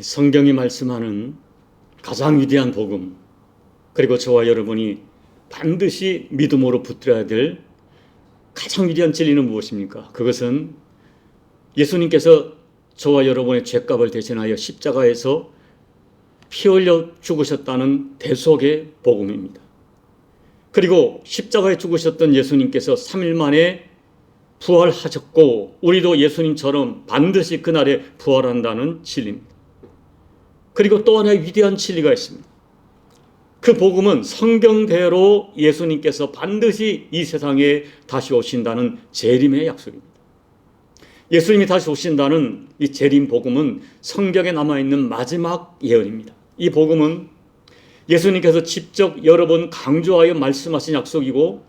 성경이 말씀하는 가장 위대한 복음, 그리고 저와 여러분이 반드시 믿음으로 붙들어야 될 가장 위대한 진리는 무엇입니까? 그것은 예수님께서 저와 여러분의 죄값을 대신하여 십자가에서 피 흘려 죽으셨다는 대속의 복음입니다. 그리고 십자가에 죽으셨던 예수님께서 3일 만에 부활하셨고 우리도 예수님처럼 반드시 그날에 부활한다는 진리입니다. 그리고 또 하나의 위대한 진리가 있습니다. 그 복음은 성경대로 예수님께서 반드시 이 세상에 다시 오신다는 재림의 약속입니다. 예수님이 다시 오신다는 이 재림 복음은 성경에 남아있는 마지막 예언입니다. 이 복음은 예수님께서 직접 여러 번 강조하여 말씀하신 약속이고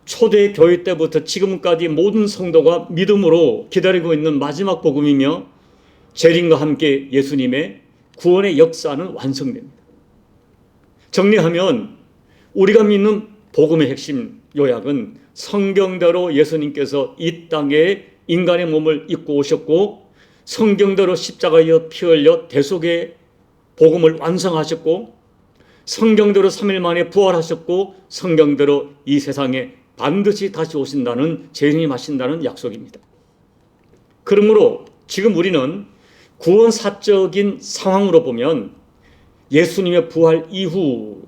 초대 교회 때부터 지금까지 모든 성도가 믿음으로 기다리고 있는 마지막 복음이며 재림과 함께 예수님의 구원의 역사는 완성됩니다. 정리하면 우리가 믿는 복음의 핵심 요약은 성경대로 예수님께서 이 땅에 인간의 몸을 입고 오셨고 성경대로 십자가에 피 흘려 대속의 복음을 완성하셨고 성경대로 3일 만에 부활하셨고 성경대로 이 세상에 반드시 다시 오신다는 재림하신다는 약속입니다. 그러므로 지금 우리는 구원사적인 상황으로 보면 예수님의 부활 이후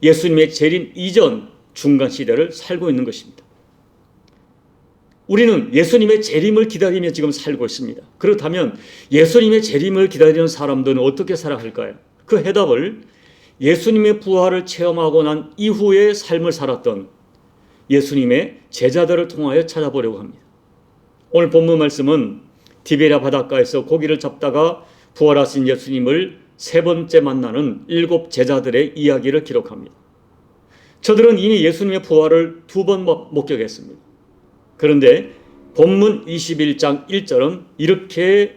예수님의 재림 이전 중간 시대를 살고 있는 것입니다. 우리는 예수님의 재림을 기다리며 지금 살고 있습니다. 그렇다면 예수님의 재림을 기다리는 사람들은 어떻게 살아갈까요? 그 해답을 예수님의 부활을 체험하고 난 이후의 삶을 살았던 예수님의 제자들을 통하여 찾아보려고 합니다. 오늘 본문 말씀은 디베랴 바닷가에서 고기를 잡다가 부활하신 예수님을 세 번째 만나는 7 제자들의 이야기를 기록합니다. 저들은 이미 예수님의 부활을 2번 목격했습니다. 그런데 본문 21장 1절은 이렇게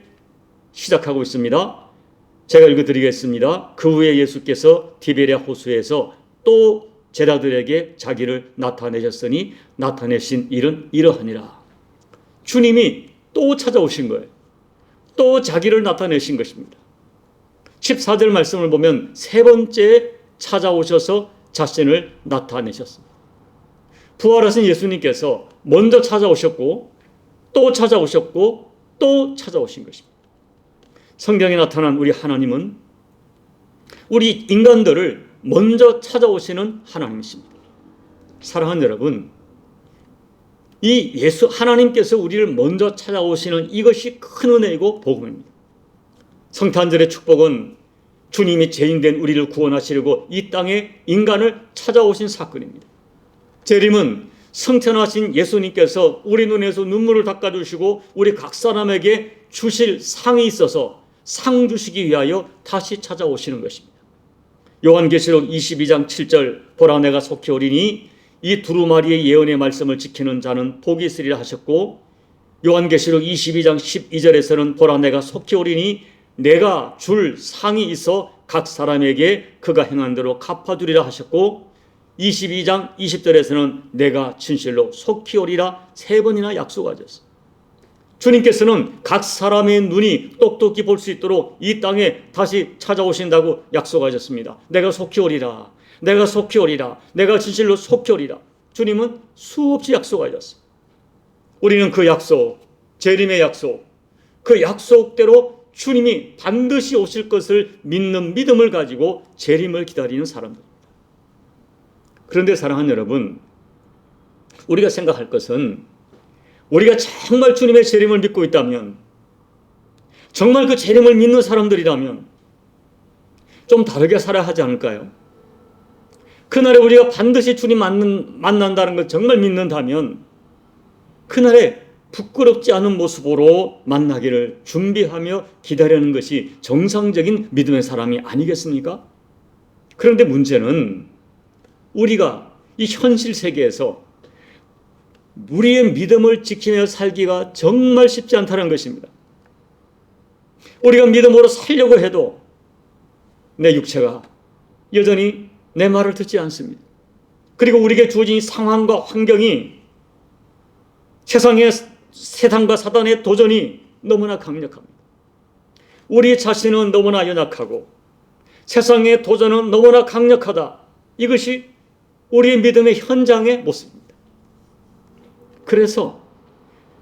시작하고 있습니다. 제가 읽어드리겠습니다. 그 후에 예수께서 디베랴 호수에서 또 제자들에게 자기를 나타내셨으니 나타내신 일은 이러하니라. 주님이 또 찾아오신 거예요. 또 자기를 나타내신 것입니다. 14절 말씀을 보면 세 번째 찾아오셔서 자신을 나타내셨습니다. 부활하신 예수님께서 먼저 찾아오셨고 또 찾아오셨고 또 찾아오신 것입니다. 성경에 나타난 우리 하나님은 우리 인간들을 먼저 찾아오시는 하나님이십니다. 사랑하는 여러분, 이 하나님께서 우리를 먼저 찾아오시는 이것이 큰 은혜이고 복음입니다. 성탄절의 축복은 주님이 죄인된 우리를 구원하시려고 이 땅에 인간을 찾아오신 사건입니다. 재림은 성천하신 예수님께서 우리 눈에서 눈물을 닦아주시고 우리 각 사람에게 주실 상이 있어서 상 주시기 위하여 다시 찾아오시는 것입니다. 요한계시록 22장 7절 보라 내가 속히 오리니 이 두루마리의 예언의 말씀을 지키는 자는 복이 있으리라 하셨고 요한계시록 22장 12절에서는 보라 내가 속히 오리니 내가 줄 상이 있어 각 사람에게 그가 행한 대로 갚아주리라 하셨고 22장 20절에서는 내가 진실로 속히 오리라 3번이나 약속하셨습니다. 주님께서는 각 사람의 눈이 똑똑히 볼 수 있도록 이 땅에 다시 찾아오신다고 약속하셨습니다. 내가 속히 오리라. 내가 속히 오리라. 내가 진실로 속히 오리라. 주님은 수없이 약속하셨습니다. 우리는 그 약속, 재림의 약속, 그 약속대로 주님이 반드시 오실 것을 믿는 믿음을 가지고 재림을 기다리는 사람들입니다. 그런데 사랑하는 여러분, 우리가 생각할 것은 우리가 정말 주님의 재림을 믿고 있다면, 정말 그 재림을 믿는 사람들이라면 좀 다르게 살아야 하지 않을까요? 그날에 우리가 반드시 주님 만난다는 걸 정말 믿는다면 그날에 부끄럽지 않은 모습으로 만나기를 준비하며 기다리는 것이 정상적인 믿음의 사람이 아니겠습니까? 그런데 문제는 우리가 이 현실 세계에서 우리의 믿음을 지키며 살기가 정말 쉽지 않다는 것입니다. 우리가 믿음으로 살려고 해도 내 육체가 여전히 내 말을 듣지 않습니다. 그리고 우리에게 주어진 상황과 환경이 세상과 사단의 도전이 너무나 강력합니다. 우리 자신은 너무나 연약하고 세상의 도전은 너무나 강력하다. 이것이 우리의 믿음의 현장의 모습입니다. 그래서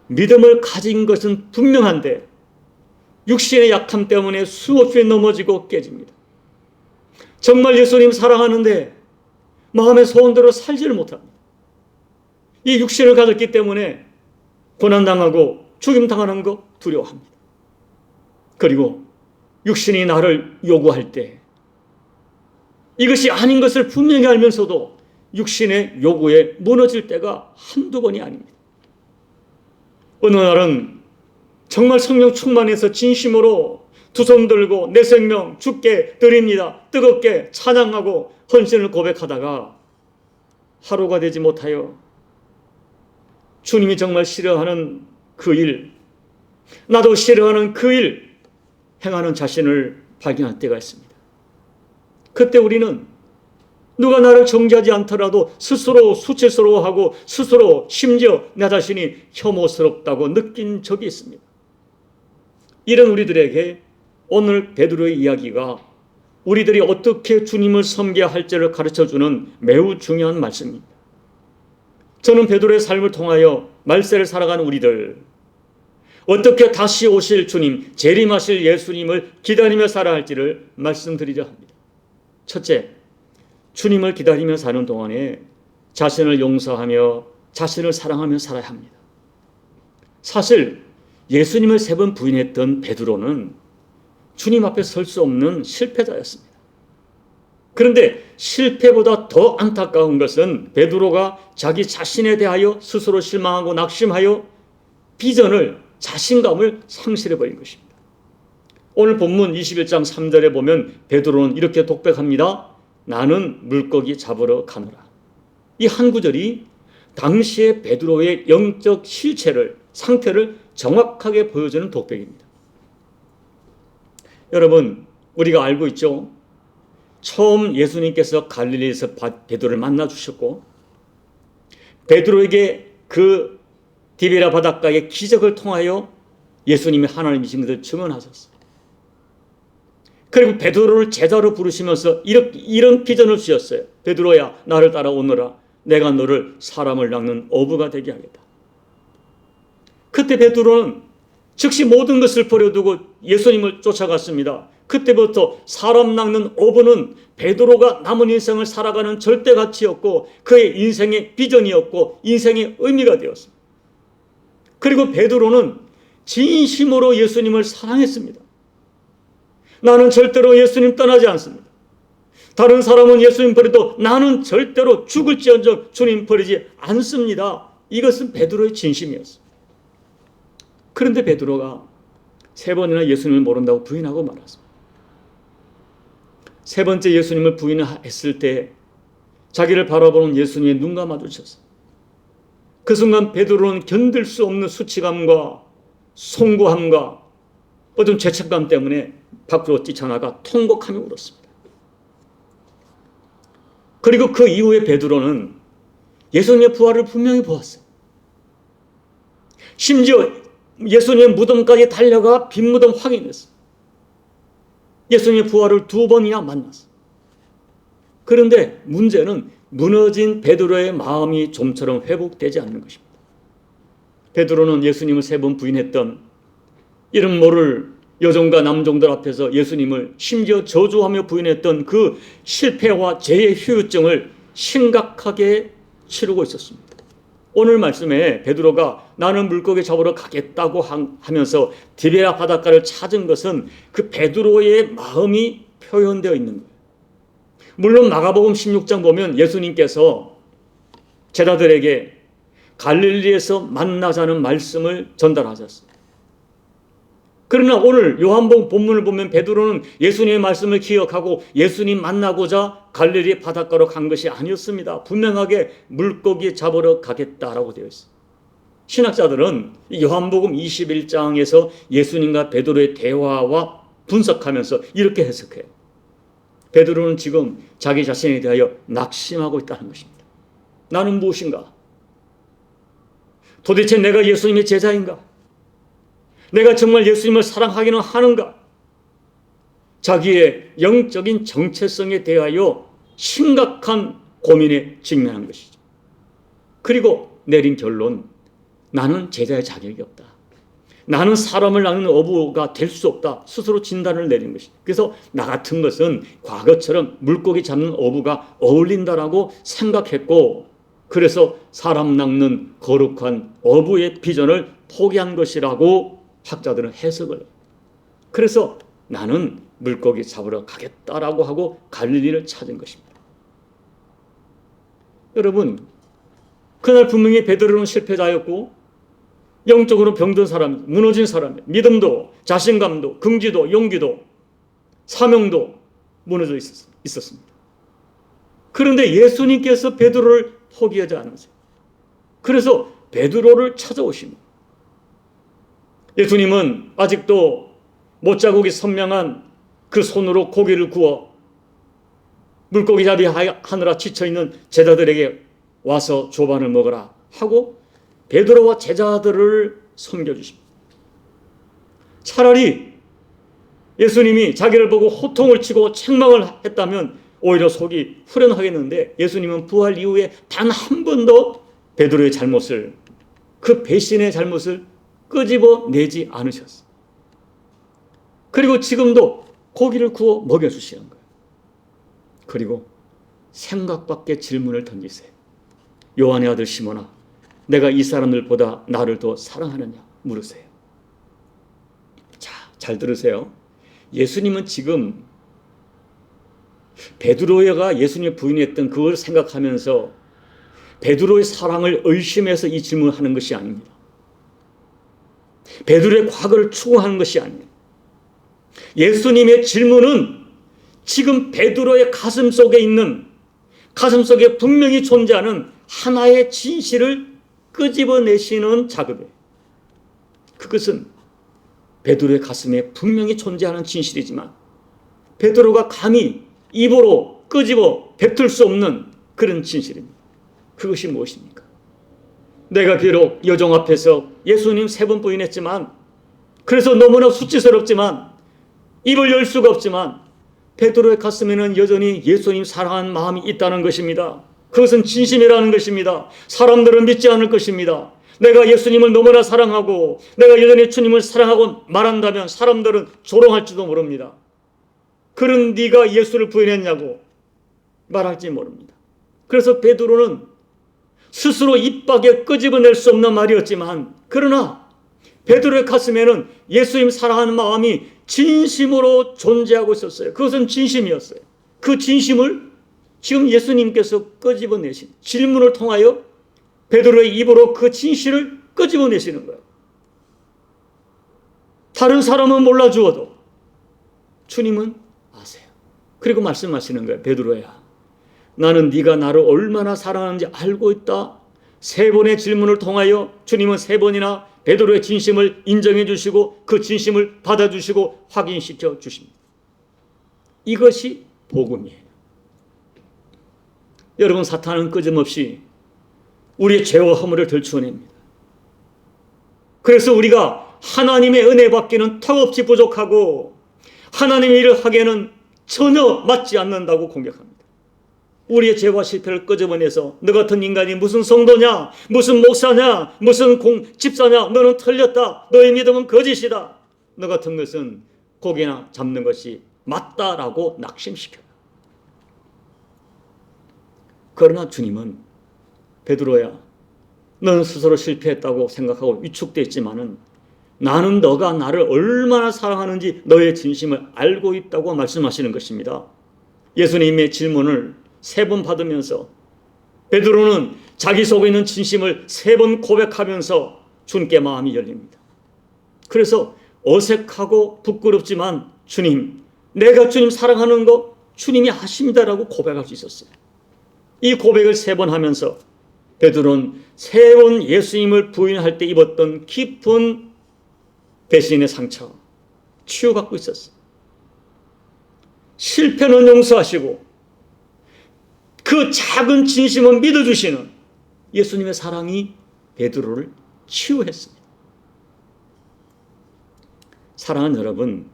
믿음을 가진 것은 분명한데 육신의 약함 때문에 수없이 넘어지고 깨집니다. 정말 예수님 사랑하는데 마음의 소원대로 살지를 못합니다. 이 육신을 가졌기 때문에 고난당하고 죽임당하는 거 두려워합니다. 그리고 육신이 나를 요구할 때 이것이 아닌 것을 분명히 알면서도 육신의 요구에 무너질 때가 한두 번이 아닙니다. 어느 날은 정말 성령 충만해서 진심으로 두 손 들고 내 생명 주께 드립니다. 뜨겁게 찬양하고 헌신을 고백하다가 하루가 되지 못하여 주님이 정말 싫어하는 그 일, 나도 싫어하는 그 일 행하는 자신을 발견할 때가 있습니다. 그때 우리는 누가 나를 정죄하지 않더라도 스스로 수치스러워하고 스스로 심지어 나 자신이 혐오스럽다고 느낀 적이 있습니다. 이런 우리들에게 오늘 베드로의 이야기가 우리들이 어떻게 주님을 섬겨야 할지를 가르쳐주는 매우 중요한 말씀입니다. 저는 베드로의 삶을 통하여 말세를 살아가는 우리들, 어떻게 다시 오실 주님, 재림하실 예수님을 기다리며 살아야 할지를 말씀드리려 합니다. 첫째, 주님을 기다리며 사는 동안에 자신을 용서하며 자신을 사랑하며 살아야 합니다. 사실 예수님을 3번 부인했던 베드로는 주님 앞에 설 수 없는 실패자였습니다. 그런데 실패보다 더 안타까운 것은 베드로가 자기 자신에 대하여 스스로 실망하고 낙심하여 비전을, 자신감을 상실해버린 것입니다. 오늘 본문 21장 3절에 보면 베드로는 이렇게 독백합니다. 나는 물고기 잡으러 가노라. 이 한 구절이 당시의 베드로의 영적 실체를, 상태를 정확하게 보여주는 독백입니다. 여러분, 우리가 알고 있죠? 처음 예수님께서 갈릴리에서 베드로를 만나 주셨고 베드로에게 그 디베랴 바닷가의 기적을 통하여 예수님이 하나님이신 것을 증언하셨어요. 그리고 베드로를 제자로 부르시면서 이런 비전을 주셨어요. 베드로야, 나를 따라오너라. 내가 너를 사람을 낚는 어부가 되게 하겠다. 그때 베드로는 즉시 모든 것을 버려두고 예수님을 쫓아갔습니다. 그때부터 사람 낚는 어부는 베드로가 남은 인생을 살아가는 절대 가치였고 그의 인생의 비전이었고 인생의 의미가 되었습니다. 그리고 베드로는 진심으로 예수님을 사랑했습니다. 나는 절대로 예수님 떠나지 않습니다. 다른 사람은 예수님 버려도 나는 절대로 죽을지언정 주님 버리지 않습니다. 이것은 베드로의 진심이었습니다. 그런데 베드로가 3번이나 예수님을 모른다고 부인하고 말았습니다. 3번째 예수님을 부인했을 때 자기를 바라보는 예수님의 눈과 마주쳤어요. 그 순간 베드로는 견딜 수 없는 수치감과 송구함과 어떤 죄책감 때문에 밖으로 뛰쳐나가 통곡하며 울었습니다. 그리고 그 이후에 베드로는 예수님의 부활을 분명히 보았어요. 심지어 예수님의 무덤까지 달려가 빈 무덤 확인했어요. 예수님의 부활을 2번이나 만났어요. 그런데 문제는 무너진 베드로의 마음이 좀처럼 회복되지 않는 것입니다. 베드로는 예수님을 3번 부인했던 이름 모를 여종과 남종들 앞에서 예수님을 심지어 저주하며 부인했던 그 실패와 죄의 후유증을 심각하게 치르고 있었습니다. 오늘 말씀에 베드로가 나는 물고기 잡으러 가겠다고 하면서 디베랴 바닷가를 찾은 것은 그 베드로의 마음이 표현되어 있는 거예요. 물론 마가복음 16장 보면 예수님께서 제자들에게 갈릴리에서 만나자는 말씀을 전달하셨습니다. 그러나 오늘 요한복음 본문을 보면 베드로는 예수님의 말씀을 기억하고 예수님 만나고자 갈릴리 바닷가로 간 것이 아니었습니다. 분명하게 물고기 잡으러 가겠다라고 되어 있습니다. 신학자들은 요한복음 21장에서 예수님과 베드로의 대화와 분석하면서 이렇게 해석해요. 베드로는 지금 자기 자신에 대하여 낙심하고 있다는 것입니다. 나는 무엇인가? 도대체 내가 예수님의 제자인가? 내가 정말 예수님을 사랑하기는 하는가? 자기의 영적인 정체성에 대하여 심각한 고민에 직면한 것이죠. 그리고 내린 결론, 나는 제자의 자격이 없다. 나는 사람을 낳는 어부가 될 수 없다. 스스로 진단을 내린 것이죠. 그래서 나 같은 것은 과거처럼 물고기 잡는 어부가 어울린다라고 생각했고, 그래서 사람 낚는 거룩한 어부의 비전을 포기한 것이라고 학자들은 해석을 해요. 그래서 나는 물고기 잡으러 가겠다라고 하고 갈릴리를 찾은 것입니다. 여러분, 그날 분명히 베드로는 실패자였고 영적으로 병든 사람, 무너진 사람, 믿음도 자신감도 긍지도 용기도 사명도 무너져 있었습니다. 그런데 예수님께서 베드로를 포기하지 않으세요. 그래서 베드로를 찾아오십니다. 예수님은 아직도 못자국이 선명한 그 손으로 고기를 구워 물고기 잡이 하느라 지쳐있는 제자들에게 와서 조반을 먹어라 하고 베드로와 제자들을 섬겨주십니다. 차라리 예수님이 자기를 보고 호통을 치고 책망을 했다면 오히려 속이 후련하겠는데, 예수님은 부활 이후에 단 한 번도 베드로의 잘못을, 그 배신의 잘못을 끄집어내지 않으셨어요. 그리고 지금도 고기를 구워 먹여주시는 거예요. 그리고 생각 밖의 질문을 던지세요. 요한의 아들 시몬아, 내가 이 사람들보다 나를 더 사랑하느냐 물으세요. 자, 잘 들으세요. 예수님은 지금 베드로가 예수님의 부인했던 그걸 생각하면서 베드로의 사랑을 의심해서 이 질문을 하는 것이 아닙니다. 베드로의 과거를 추구하는 것이 아닙니다. 예수님의 질문은 지금 베드로의 가슴 속에 있는, 가슴 속에 분명히 존재하는 하나의 진실을 끄집어내시는 작업이에요. 그것은 베드로의 가슴에 분명히 존재하는 진실이지만 베드로가 감히 입으로 끄집어 뱉을 수 없는 그런 진실입니다. 그것이 무엇입니까? 내가 비록 여종 앞에서 예수님 3번 부인했지만, 그래서 너무나 수치스럽지만 입을 열 수가 없지만 베드로의 가슴에는 여전히 예수님 사랑하는 마음이 있다는 것입니다. 그것은 진심이라는 것입니다. 사람들은 믿지 않을 것입니다. 내가 예수님을 너무나 사랑하고 내가 여전히 주님을 사랑하고 말한다면 사람들은 조롱할지도 모릅니다. 그런 네가 예수를 부인했냐고 말할지 모릅니다. 그래서 베드로는 스스로 입 밖에 끄집어낼 수 없는 말이었지만, 그러나 베드로의 가슴에는 예수님 사랑하는 마음이 진심으로 존재하고 있었어요. 그것은 진심이었어요. 그 진심을 지금 예수님께서 끄집어내신 질문을 통하여 베드로의 입으로 그 진실을 끄집어내시는 거예요. 다른 사람은 몰라주어도 주님은 아세요. 그리고 말씀하시는 거예요. 베드로야, 나는 네가 나를 얼마나 사랑하는지 알고 있다. 3번의 질문을 통하여 주님은 3번이나 베드로의 진심을 인정해 주시고 그 진심을 받아주시고 확인시켜 주십니다. 이것이 복음이에요. 여러분, 사탄은 끊임없이 우리의 죄와 허물을 들추어냅니다. 그래서 우리가 하나님의 은혜 받기는 턱없이 부족하고 하나님의 일을 하기에는 전혀 맞지 않는다고 공격합니다. 우리의 죄와 실패를 끄집어내서 너 같은 인간이 무슨 성도냐, 무슨 목사냐, 무슨 집사냐, 너는 틀렸다, 너의 믿음은 거짓이다, 너 같은 것은 고기나 잡는 것이 맞다라고 낙심시켜요. 그러나 주님은 베드로야, 너는 스스로 실패했다고 생각하고 위축되어 있지만은 나는 너가 나를 얼마나 사랑하는지 너의 진심을 알고 있다고 말씀하시는 것입니다. 예수님의 질문을 3번 받으면서 베드로는 자기 속에 있는 진심을 3번 고백하면서 주님께 마음이 열립니다. 그래서 어색하고 부끄럽지만 주님, 내가 주님 사랑하는 거 주님이 아십니다라고 고백할 수 있었어요. 이 고백을 3번 하면서 베드로는 3번 예수님을 부인할 때 입었던 깊은 배신의 상처 치유받고 있었어요. 실패는 용서하시고 그 작은 진심을 믿어주시는 예수님의 사랑이 베드로를 치유했습니다. 사랑하는 여러분,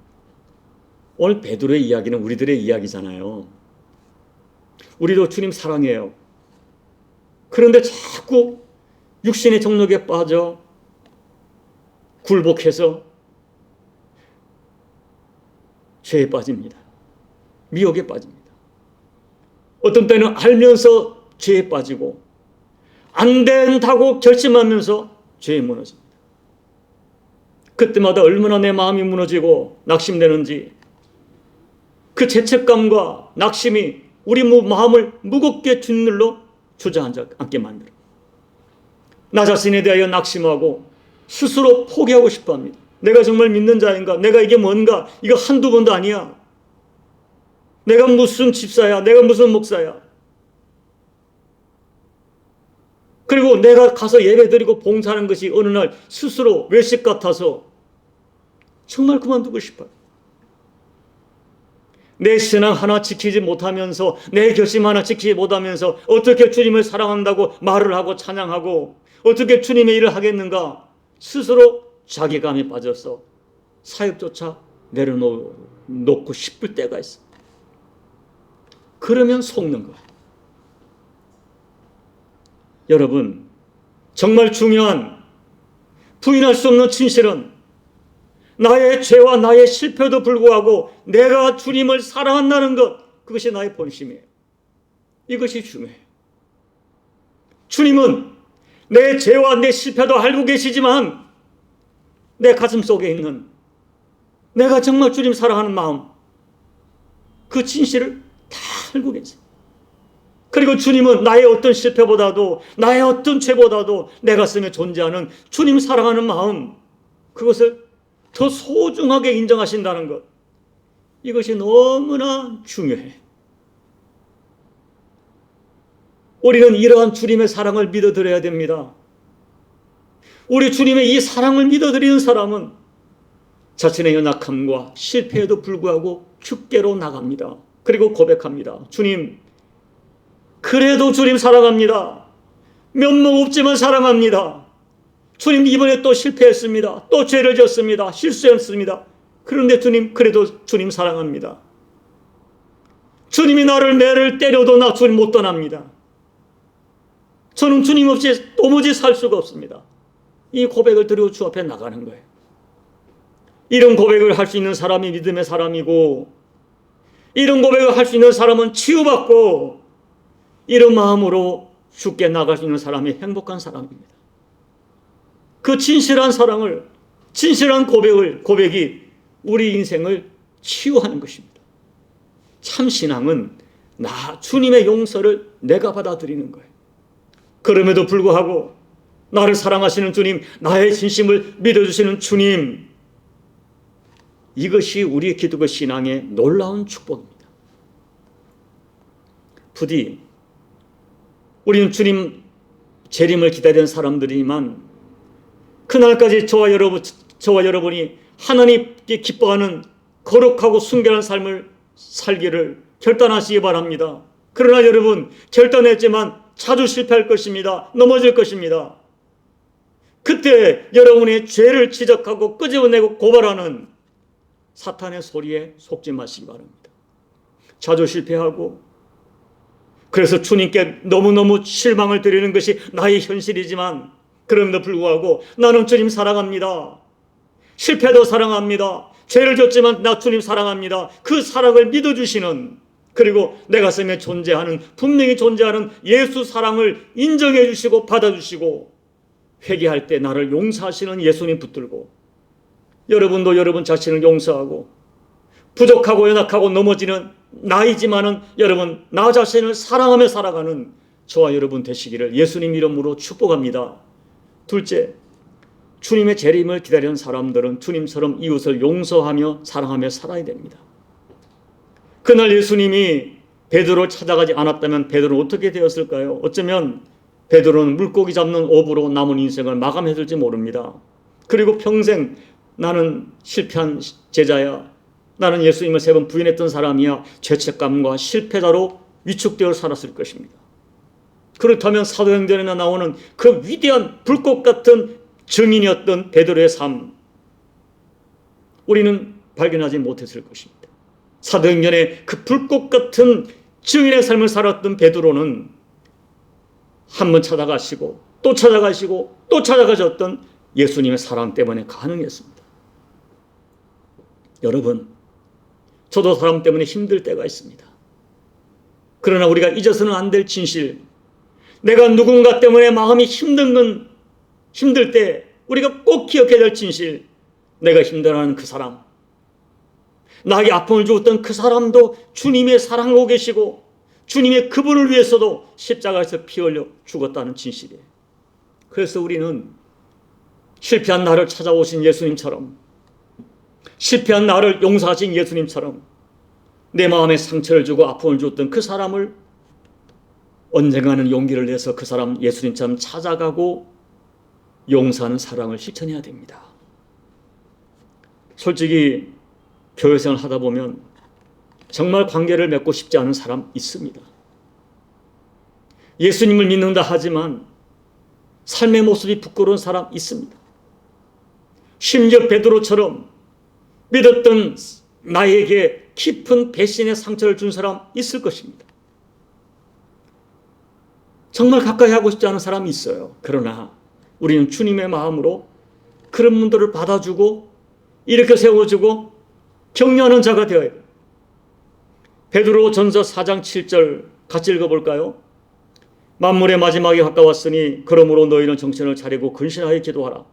오늘 베드로의 이야기는 우리들의 이야기잖아요. 우리도 주님 사랑해요. 그런데 자꾸 육신의 정욕에 빠져 굴복해서 죄에 빠집니다. 미혹에 빠집니다. 어떤 때는 알면서 죄에 빠지고 안 된다고 결심하면서 죄에 무너집니다. 그때마다 얼마나 내 마음이 무너지고 낙심되는지, 그 죄책감과 낙심이 우리 마음을 무겁게 짓눌러 주저앉게 만들어 나 자신에 대하여 낙심하고 스스로 포기하고 싶어합니다. 내가 정말 믿는 자인가? 내가 이게 뭔가? 이거 한두 번도 아니야. 내가 무슨 집사야? 내가 무슨 목사야? 그리고 내가 가서 예배드리고 봉사하는 것이 어느 날 스스로 외식 같아서 정말 그만두고 싶어요. 내 신앙 하나 지키지 못하면서, 내 결심 하나 지키지 못하면서 어떻게 주님을 사랑한다고 말을 하고 찬양하고 어떻게 주님의 일을 하겠는가? 스스로 자괴감에 빠져서 사역조차 내려놓고 싶을 때가 있어. 그러면 속는 거예요. 여러분, 정말 중요한 부인할 수 없는 진실은 나의 죄와 나의 실패도 불구하고 내가 주님을 사랑한다는 것, 그것이 나의 본심이에요. 이것이 중요해요. 주님은 내 죄와 내 실패도 알고 계시지만 내 가슴 속에 있는 내가 정말 주님 사랑하는 마음, 그 진실을 다 알고 계세요. 그리고 주님은 나의 어떤 실패보다도, 나의 어떤 죄보다도 내 가슴에 존재하는 주님 사랑하는 마음, 그것을 더 소중하게 인정하신다는 것, 이것이 너무나 중요해. 우리는 이러한 주님의 사랑을 믿어드려야 됩니다. 우리 주님의 이 사랑을 믿어드리는 사람은 자신의 연약함과 실패에도 불구하고 주께로 나갑니다. 그리고 고백합니다. 주님, 그래도 주님 사랑합니다. 면목 없지만 사랑합니다. 주님, 이번에 또 실패했습니다. 또 죄를 지었습니다. 실수했습니다. 그런데 주님, 그래도 주님 사랑합니다. 주님이 나를 매를 때려도 나 주님 못 떠납니다. 저는 주님 없이 도무지 살 수가 없습니다. 이 고백을 드리고 주 앞에 나가는 거예요. 이런 고백을 할 수 있는 사람이 믿음의 사람이고, 이런 고백을 할 수 있는 사람은 치유받고, 이런 마음으로 주께 나갈 수 있는 사람이 행복한 사람입니다. 그 진실한 사랑을, 진실한 고백이 우리 인생을 치유하는 것입니다. 참 신앙은 주님의 용서를 내가 받아들이는 거예요. 그럼에도 불구하고 나를 사랑하시는 주님, 나의 진심을 믿어주시는 주님, 이것이 우리 기독교 신앙의 놀라운 축복입니다. 부디 우리는 주님 재림을 기다리는 사람들이지만 그날까지 저와 여러분이 하나님께 기뻐하는 거룩하고 순결한 삶을 살기를 결단하시기 바랍니다. 그러나 여러분, 결단했지만 자주 실패할 것입니다. 넘어질 것입니다. 그때 여러분의 죄를 지적하고 끄집어내고 고발하는 사탄의 소리에 속지 마시기 바랍니다. 자주 실패하고, 그래서 주님께 너무너무 실망을 드리는 것이 나의 현실이지만, 그럼에도 불구하고 나는 주님 사랑합니다. 실패도 사랑합니다. 죄를 졌지만 나 주님 사랑합니다. 그 사랑을 믿어주시는, 그리고 내 가슴에 존재하는, 분명히 존재하는 예수 사랑을 인정해 주시고 받아주시고, 회개할 때 나를 용서하시는 예수님 붙들고, 여러분도 여러분 자신을 용서하고, 부족하고 연약하고 넘어지는 나이지만은 여러분 나 자신을 사랑하며 살아가는 저와 여러분 되시기를 예수님 이름으로 축복합니다. 둘째, 주님의 재림을 기다리는 사람들은 주님처럼 이웃을 용서하며 사랑하며 살아야 됩니다. 그날 예수님이 베드로를 찾아가지 않았다면 베드로는 어떻게 되었을까요? 어쩌면 베드로는 물고기 잡는 업으로 남은 인생을 마감해둘지 모릅니다. 그리고 평생 나는 실패한 제자야, 나는 예수님을 3번 부인했던 사람이야, 죄책감과 실패자로 위축되어 살았을 것입니다. 그렇다면 사도행전에 나오는 그 위대한 불꽃 같은 증인이었던 베드로의 삶, 우리는 발견하지 못했을 것입니다. 사도행전의 그 불꽃 같은 증인의 삶을 살았던 베드로는 한 번 찾아가시고 또 찾아가시고 또 찾아가셨던 예수님의 사랑 때문에 가능했습니다. 여러분, 저도 사람 때문에 힘들 때가 있습니다. 그러나 우리가 잊어서는 안 될 진실, 내가 누군가 때문에 마음이 힘들 때 우리가 꼭 기억해야 될 진실, 내가 힘들어하는 그 사람, 나에게 아픔을 주었던 그 사람도 주님의 사랑하고 계시고 주님의 그분을 위해서도 십자가에서 피 흘려 죽었다는 진실이에요. 그래서 우리는 실패한 나를 찾아오신 예수님처럼, 실패한 나를 용서하신 예수님처럼 내 마음에 상처를 주고 아픔을 주었던 그 사람을 언젠가는 용기를 내서 그 사람 예수님처럼 찾아가고 용서하는 사랑을 실천해야 됩니다. 솔직히 교회 생활 하다 보면 정말 관계를 맺고 싶지 않은 사람 있습니다. 예수님을 믿는다 하지만 삶의 모습이 부끄러운 사람 있습니다. 심지어 베드로처럼 믿었던 나에게 깊은 배신의 상처를 준 사람 있을 것입니다. 정말 가까이 하고 싶지 않은 사람이 있어요. 그러나 우리는 주님의 마음으로 그런 분들을 받아주고 이렇게 세워주고 격려하는 자가 되어야 해요. 베드로전서 4장 7절 같이 읽어볼까요? 만물의 마지막에 가까웠으니 그러므로 너희는 정신을 차리고 근신하여 기도하라.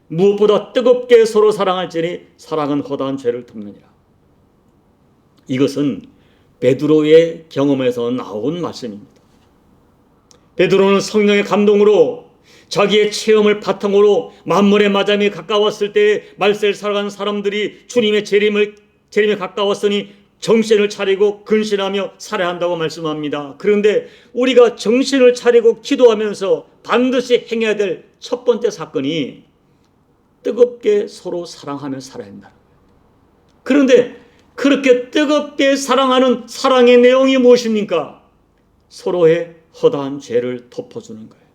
무엇보다 뜨겁게 서로 사랑할지니 사랑은 허다한 죄를 덮느니라. 이것은 베드로의 경험에서 나온 말씀입니다. 베드로는 성령의 감동으로 자기의 체험을 바탕으로 만물의 마지막에 가까웠을 때 말세를 살아가는 사람들이 주님의 재림에 가까웠으니 정신을 차리고 근신하며 살아야 한다고 말씀합니다. 그런데 우리가 정신을 차리고 기도하면서 반드시 행해야 될 첫 번째 사건이 뜨겁게 서로 사랑하며 살아야 한다. 그런데 그렇게 뜨겁게 사랑하는 사랑의 내용이 무엇입니까? 서로의 허다한 죄를 덮어주는 거예요.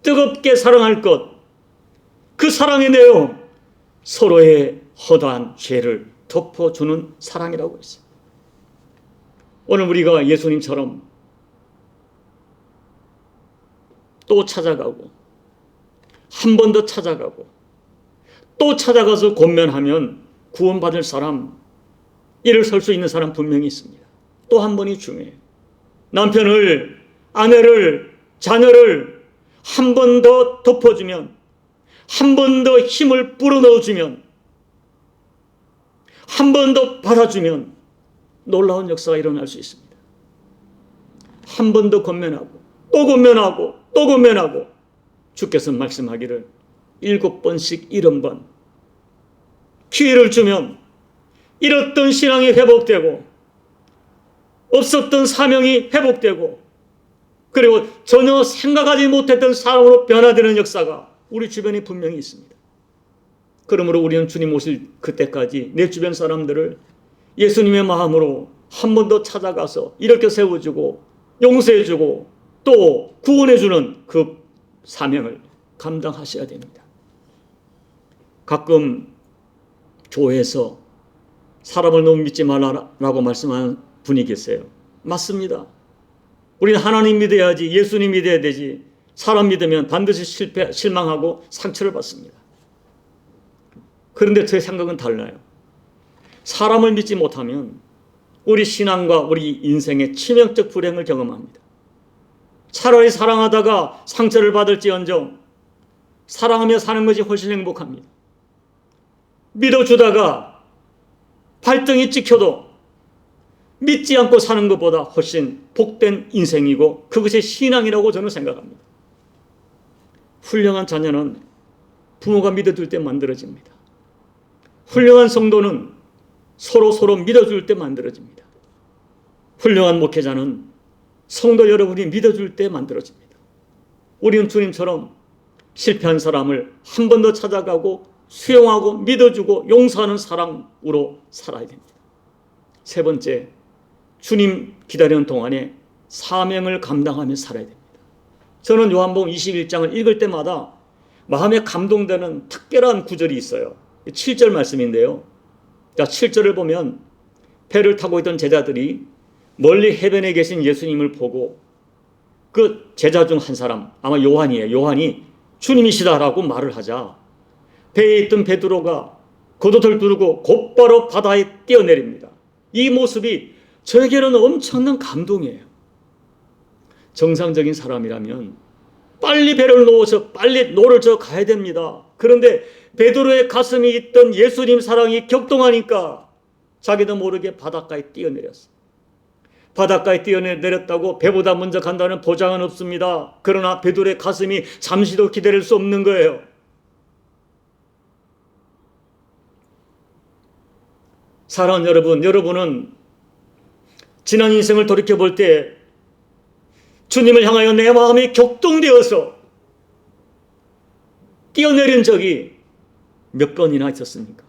뜨겁게 사랑할 것, 그 사랑의 내용, 서로의 허다한 죄를 덮어주는 사랑이라고 했어요. 오늘 우리가 예수님처럼 또 찾아가고 한 번 더 찾아가고 또 찾아가서 권면하면 구원받을 사람, 일을 설 수 있는 사람 분명히 있습니다. 또 한 번이 중요해요. 남편을, 아내를, 자녀를 한 번 더 덮어주면, 한 번 더 힘을 불어넣어주면, 한 번 더 받아주면 놀라운 역사가 일어날 수 있습니다. 한 번 더 권면하고 또 권면하고 또 권면하고 주께서 말씀하기를 7번씩 70번 기회를 주면 잃었던 신앙이 회복되고 없었던 사명이 회복되고 그리고 전혀 생각하지 못했던 사람으로 변화되는 역사가 우리 주변에 분명히 있습니다. 그러므로 우리는 주님 오실 그때까지 내 주변 사람들을 예수님의 마음으로 한 번 더 찾아가서 이렇게 세워주고 용서해주고 또 구원해주는 그 사명을 감당하셔야 됩니다. 가끔 교회에서 사람을 너무 믿지 말라라고 말씀하는 분이 계세요. 맞습니다. 우리는 하나님 믿어야지, 예수님 믿어야 되지, 사람 믿으면 반드시 실망하고 상처를 받습니다. 그런데 제 생각은 달라요. 사람을 믿지 못하면 우리 신앙과 우리 인생의 치명적 불행을 경험합니다. 차라리 사랑하다가 상처를 받을지언정 사랑하며 사는 것이 훨씬 행복합니다. 믿어주다가 발등이 찍혀도 믿지 않고 사는 것보다 훨씬 복된 인생이고 그것이 신앙이라고 저는 생각합니다. 훌륭한 자녀는 부모가 믿어줄 때 만들어집니다. 훌륭한 성도는 서로 믿어줄 때 만들어집니다. 훌륭한 목회자는 성도 여러분이 믿어줄 때 만들어집니다. 우리는 주님처럼 실패한 사람을 한 번 더 찾아가고 수용하고 믿어주고 용서하는 사랑으로 살아야 됩니다. 세 번째, 주님 기다리는 동안에 사명을 감당하며 살아야 됩니다. 저는 요한복음 21장을 읽을 때마다 마음에 감동되는 특별한 구절이 있어요. 7절 말씀인데요. 자, 7절을 보면 배를 타고 있던 제자들이 멀리 해변에 계신 예수님을 보고 그 제자 중 한 사람, 아마 요한이에요. 요한이 주님이시다라고 말을 하자 배에 있던 베드로가 겉옷을 두르고 곧바로 바다에 뛰어내립니다. 이 모습이 저에게는 엄청난 감동이에요. 정상적인 사람이라면 빨리 배를 놓아서 빨리 노를 저 가야 됩니다. 그런데 베드로의 가슴에 있던 예수님 사랑이 격동하니까 자기도 모르게 바닷가에 뛰어내렸어요. 바닷가에 뛰어내렸다고 배보다 먼저 간다는 보장은 없습니다. 그러나 베드로의 가슴이 잠시도 기다릴 수 없는 거예요. 사랑하는 여러분, 여러분은 지난 인생을 돌이켜볼 때 주님을 향하여 내 마음이 격동되어서 뛰어내린 적이 몇 번이나 있었습니까?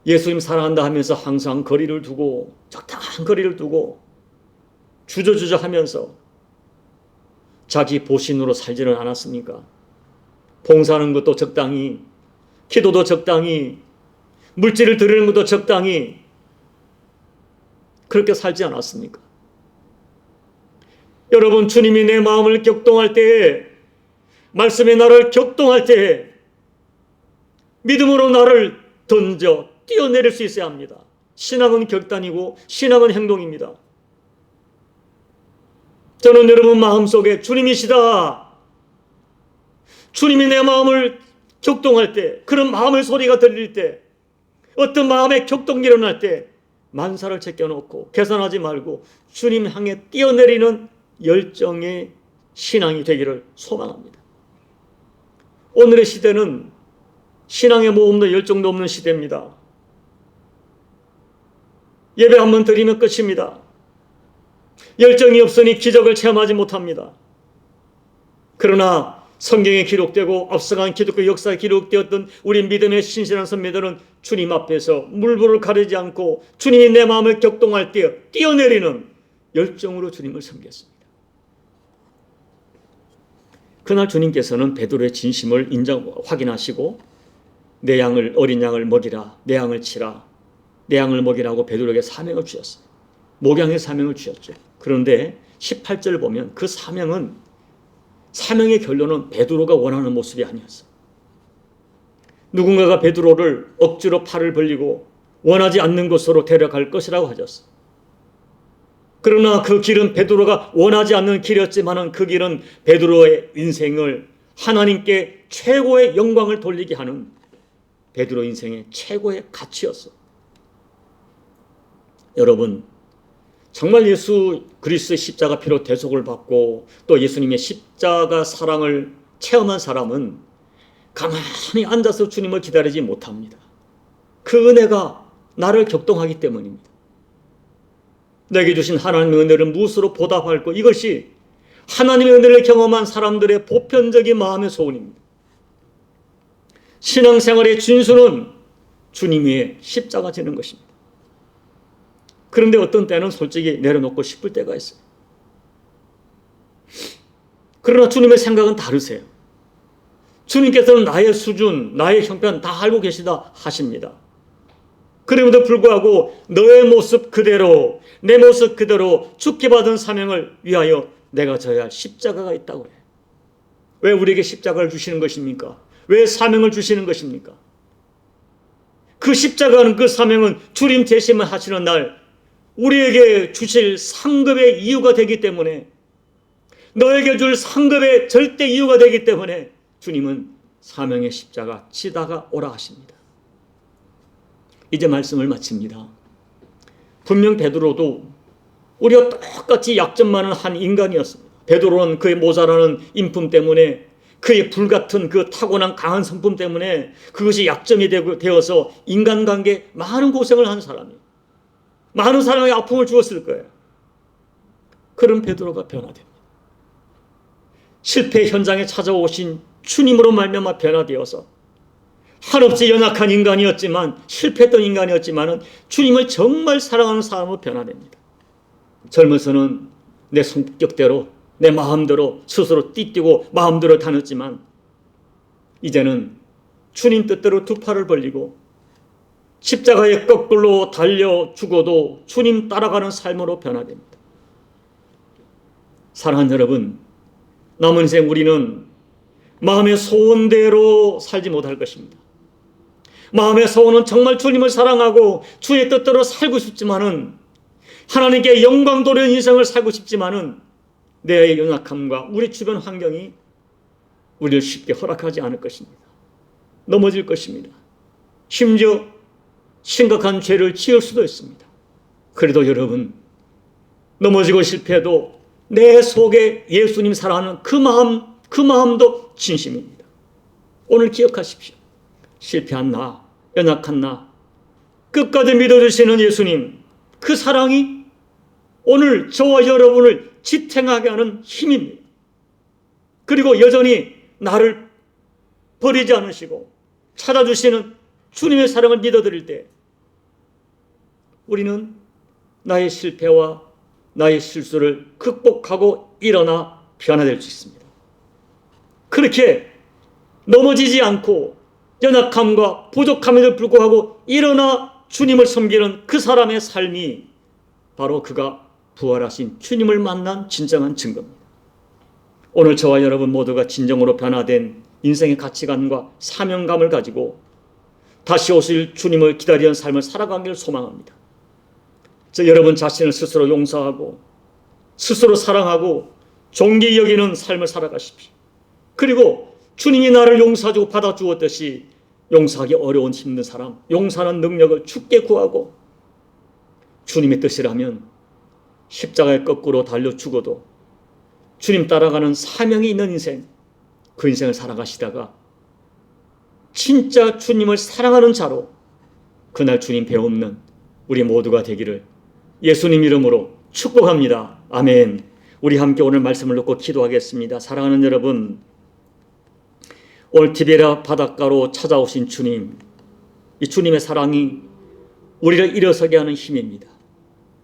예수님 사랑한다 하면서 항상 거리를 두고 적당한 거리를 두고 주저주저 하면서 자기 보신으로 살지는 않았습니까? 봉사하는 것도 적당히, 기도도 적당히, 물질을 드리는 것도 적당히 그렇게 살지 않았습니까? 여러분, 주님이 내 마음을 격동할 때에, 말씀이 나를 격동할 때에 믿음으로 나를 던져 뛰어내릴 수 있어야 합니다. 신앙은 결단이고 신앙은 행동입니다. 저는 여러분 마음속에 주님이시다, 주님이 내 마음을 격동할 때, 그런 마음의 소리가 들릴 때, 어떤 마음의 격동이 일어날 때 만사를 제껴놓고 계산하지 말고 주님 향해 뛰어내리는 열정의 신앙이 되기를 소망합니다. 오늘의 시대는 신앙의 모험도 열정도 없는 시대입니다. 예배 한번 드리면 끝입니다. 열정이 없으니 기적을 체험하지 못합니다. 그러나 성경에 기록되고 앞서간 기독교 역사에 기록되었던 우리 믿음의 신실한 선배들은 주님 앞에서 물불을 가리지 않고 주님이 내 마음을 격동할 때 뛰어내리는 열정으로 주님을 섬겼습니다. 그날 주님께서는 베드로의 진심을 확인하시고 내 양을, 어린 양을 먹이라, 내 양을 치라, 내 양을 먹이라고 베드로에게 사명을 주셨어요. 목양의 사명을 주셨죠. 그런데 18절 보면 그 사명의 결론은 베드로가 원하는 모습이 아니었어요. 누군가가 베드로를 억지로 팔을 벌리고 원하지 않는 곳으로 데려갈 것이라고 하셨어요. 그러나 그 길은 베드로가 원하지 않는 길이었지만 그 길은 베드로의 인생을 하나님께 최고의 영광을 돌리게 하는 베드로 인생의 최고의 가치였어요. 여러분, 정말 예수 그리스도의 십자가 피로 대속을 받고 또 예수님의 십자가 사랑을 체험한 사람은 가만히 앉아서 주님을 기다리지 못합니다. 그 은혜가 나를 격동하기 때문입니다. 내게 주신 하나님의 은혜를 무엇으로 보답할고, 이것이 하나님의 은혜를 경험한 사람들의 보편적인 마음의 소원입니다. 신앙생활의 진수는 주님 위에 십자가 지는 것입니다. 그런데 어떤 때는 솔직히 내려놓고 싶을 때가 있어요. 그러나 주님의 생각은 다르세요. 주님께서는 나의 수준, 나의 형편 다 알고 계시다 하십니다. 그럼에도 불구하고 너의 모습 그대로, 내 모습 그대로 죽게 받은 사명을 위하여 내가 져야 할 십자가가 있다고 해요. 왜 우리에게 십자가를 주시는 것입니까? 왜 사명을 주시는 것입니까? 그 십자가는, 그 사명은 주님 재심을 하시는 날 우리에게 주실 상급의 이유가 되기 때문에, 너에게 줄 상급의 절대 이유가 되기 때문에 주님은 사명의 십자가 치다가 오라 하십니다. 이제 말씀을 마칩니다. 분명 베드로도 우리와 똑같이 약점 많은 한 인간이었습니다. 베드로는 그의 모자라는 인품 때문에, 그의 불같은 그 타고난 강한 성품 때문에 그것이 약점이 되어서 인간관계에 많은 고생을 한 사람이에요. 많은 사람에게 아픔을 주었을 거예요. 그런 베드로가 변화됩니다. 실패 현장에 찾아오신 주님으로 말미암아 변화되어서 한없이 연약한 인간이었지만, 실패했던 인간이었지만 주님을 정말 사랑하는 사람으로 변화됩니다. 젊어서는 내 성격대로, 내 마음대로 스스로 띠뛰고 마음대로 다녔지만 이제는 주님 뜻대로 두 팔을 벌리고 십자가에 거꾸로 달려 죽어도 주님 따라가는 삶으로 변화됩니다. 사랑하는 여러분, 남은 인생 우리는 마음의 소원대로 살지 못할 것입니다. 마음의 소원은 정말 주님을 사랑하고 주의 뜻대로 살고 싶지만은, 하나님께 영광 돌리는 인생을 살고 싶지만은, 내 연약함과 우리 주변 환경이 우리를 쉽게 허락하지 않을 것입니다. 넘어질 것입니다. 심지어 심각한 죄를 지을 수도 있습니다. 그래도 여러분, 넘어지고 실패해도 내 속에 예수님 사랑하는 그 마음도 진심입니다. 오늘 기억하십시오. 실패한 나, 연약한 나, 끝까지 믿어주시는 예수님, 그 사랑이 오늘 저와 여러분을 지탱하게 하는 힘입니다. 그리고 여전히 나를 버리지 않으시고 찾아주시는 주님의 사랑을 믿어드릴 때, 우리는 나의 실패와 나의 실수를 극복하고 일어나 변화될 수 있습니다. 그렇게 넘어지지 않고 연약함과 부족함에도 불구하고 일어나 주님을 섬기는 그 사람의 삶이 바로 그가 부활하신 주님을 만난 진정한 증거입니다. 오늘 저와 여러분 모두가 진정으로 변화된 인생의 가치관과 사명감을 가지고 다시 오실 주님을 기다리는 삶을 살아가기를 소망합니다. 여러분 자신을 스스로 용서하고 스스로 사랑하고 존귀히 여기는 삶을 살아가십시오. 그리고 주님이 나를 용서하고 받아주었듯이 용서하기 어려운 힘든 사람, 용서하는 능력을 주께 구하고, 주님의 뜻이라면 십자가에 거꾸로 달려 죽어도 주님 따라가는 사명이 있는 인생, 그 인생을 살아가시다가 진짜 주님을 사랑하는 자로 그날 주님 배움는 우리 모두가 되기를 예수님 이름으로 축복합니다. 아멘. 우리 함께 오늘 말씀을 놓고 기도하겠습니다. 사랑하는 여러분, 오늘 디베랴 바닷가로 찾아오신 주님, 이 주님의 사랑이 우리를 일어서게 하는 힘입니다.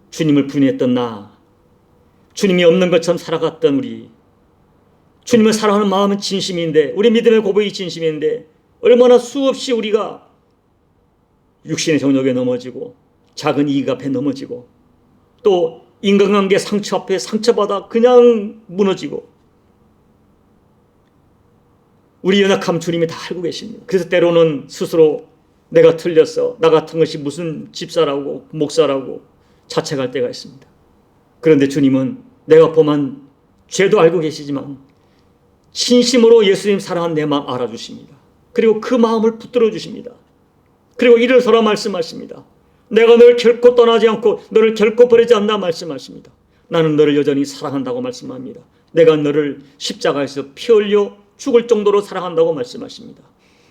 주님을 부인했던 나, 주님이 없는 것처럼 살아갔던 우리, 주님을 사랑하는 마음은 진심인데, 우리 믿음의 고백이 진심인데, 얼마나 수없이 우리가 육신의 정욕에 넘어지고 작은 이익 앞에 넘어지고 또 인간관계 상처 앞에 상처받아 그냥 무너지고, 우리 연약함 주님이 다 알고 계십니다. 그래서 때로는 스스로 내가 틀렸어, 나 같은 것이 무슨 집사라고 목사라고 자책할 때가 있습니다. 그런데 주님은 내가 범한 죄도 알고 계시지만 진심으로 예수님 사랑한 내 마음 알아주십니다. 그리고 그 마음을 붙들어 주십니다. 그리고 일어서라 말씀하십니다. 내가 너를 결코 떠나지 않고 너를 결코 버리지 않나 말씀하십니다. 나는 너를 여전히 사랑한다고 말씀합니다. 내가 너를 십자가에서 피 흘려 죽을 정도로 사랑한다고 말씀하십니다.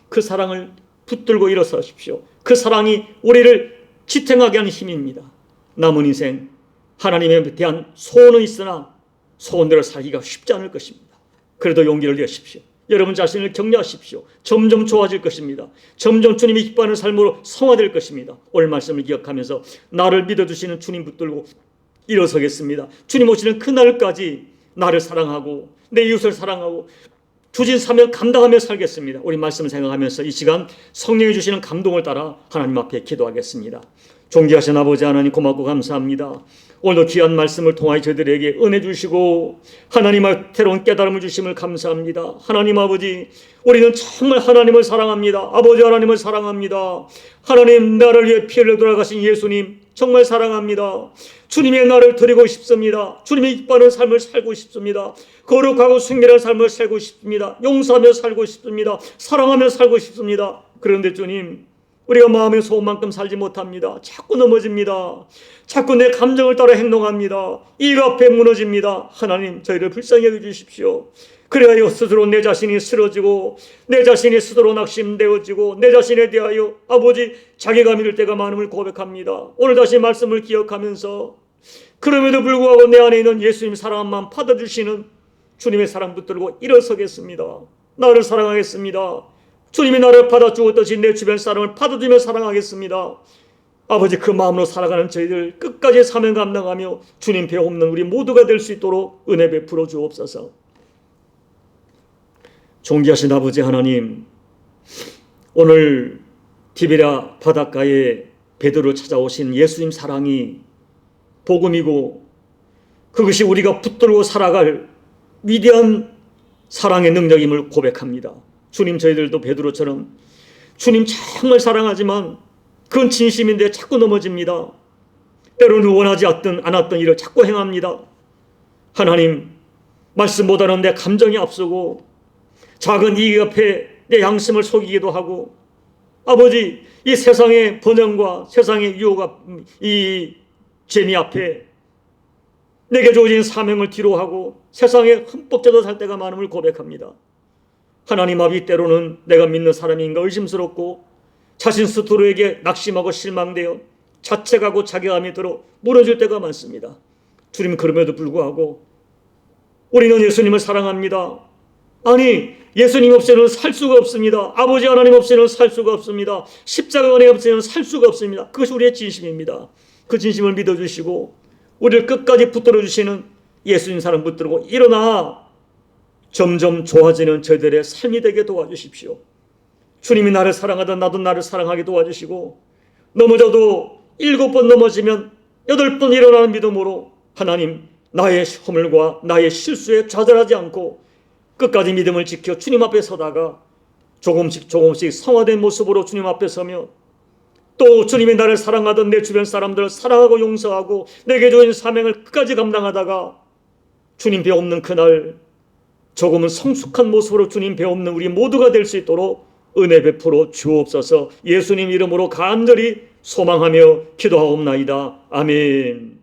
그 사랑을 붙들고 일어서십시오. 그 사랑이 우리를 지탱하게 하는 힘입니다. 남은 인생 하나님에 대한 소원은 있으나 소원대로 살기가 쉽지 않을 것입니다. 그래도 용기를 내십시오. 여러분 자신을 격려하십시오. 점점 좋아질 것입니다. 점점 주님이 기뻐하는 삶으로 성화될 것입니다. 오늘 말씀을 기억하면서 나를 믿어주시는 주님 붙들고 일어서겠습니다. 주님 오시는 그날까지 나를 사랑하고 내 이웃을 사랑하고 주신 사명 감당하며 살겠습니다. 우리 말씀을 생각하면서 이 시간 성령이 주시는 감동을 따라 하나님 앞에 기도하겠습니다. 존귀하신 아버지 하나님, 고맙고 감사합니다. 오늘도 귀한 말씀을 통하여 저희들에게 은혜 주시고 하나님의 새로운 깨달음을 주심을 감사합니다. 하나님 아버지, 우리는 정말 하나님을 사랑합니다. 아버지 하나님을 사랑합니다. 하나님, 나를 위해 피 흘려 돌아가신 예수님 정말 사랑합니다. 주님의 나를 드리고 싶습니다. 주님이 기뻐하는 삶을 살고 싶습니다. 거룩하고 순결한 삶을 살고 싶습니다. 용서하며 살고 싶습니다. 사랑하며 살고 싶습니다. 그런데 주님, 우리가 마음의 소원만큼 살지 못합니다. 자꾸 넘어집니다. 자꾸 내 감정을 따라 행동합니다. 일 앞에 무너집니다. 하나님, 저희를 불쌍히 여겨주십시오. 그래야 스스로 내 자신이 쓰러지고 내 자신이 스스로 낙심되어지고 내 자신에 대하여 아버지 자괴감이 들 때가 많음을 고백합니다. 오늘 다시 말씀을 기억하면서 그럼에도 불구하고 내 안에 있는 예수님 사랑한 마음 받아주시는 주님의 사랑 붙들고 일어서겠습니다. 나를 사랑하겠습니다. 주님이 나를 받아주었듯이 내 주변 사람을 받아주며 사랑하겠습니다. 아버지, 그 마음으로 살아가는 저희들 끝까지 사명 감당하며 주님 배에 없는 우리 모두가 될 수 있도록 은혜 베풀어 주옵소서. 존귀하신 아버지 하나님, 오늘 디베랴 바닷가에 베드로 찾아오신 예수님 사랑이 복음이고 그것이 우리가 붙들고 살아갈 위대한 사랑의 능력임을 고백합니다. 주님, 저희들도 베드로처럼 주님 정말 사랑하지만 그건 진심인데 자꾸 넘어집니다. 때로는 원하지 않았던 일을 자꾸 행합니다. 하나님, 말씀보다는 내 감정이 앞서고 작은 이익 앞에 내 양심을 속이기도 하고, 아버지, 이 세상의 번영과 세상의 유혹, 이 재미 앞에 내게 주어진 사명을 뒤로하고 세상에 흠뻑 젖어 살 때가 많음을 고백합니다. 하나님 아버지, 때로는 내가 믿는 사람인가 의심스럽고 자신 스스로에게 낙심하고 실망되어 자책하고 자괴감이 들어 무너질 때가 많습니다. 주님, 그럼에도 불구하고 우리는 예수님을 사랑합니다. 아니, 예수님 없이는 살 수가 없습니다. 아버지 하나님 없이는 살 수가 없습니다. 십자가 은혜 없이는 살 수가 없습니다. 그것이 우리의 진심입니다. 그 진심을 믿어주시고 우리를 끝까지 붙들어 주시는 예수님 사랑 붙들고 일어나 점점 좋아지는 저희들의 삶이 되게 도와주십시오. 주님이 나를 사랑하던 나도 나를 사랑하게 도와주시고, 넘어져도 7번 넘어지면 8번 일어나는 믿음으로 하나님, 나의 허물과 나의 실수에 좌절하지 않고 끝까지 믿음을 지켜 주님 앞에 서다가 조금씩 성화된 모습으로 주님 앞에 서며, 또 주님이 나를 사랑하던 내 주변 사람들을 사랑하고 용서하고 내게 주신 사명을 끝까지 감당하다가 주님 배 없는 그날 조금은 성숙한 모습으로 주님 배 없는 우리 모두가 될 수 있도록 은혜 베풀어 주옵소서. 예수님 이름으로 간절히 소망하며 기도하옵나이다. 아멘.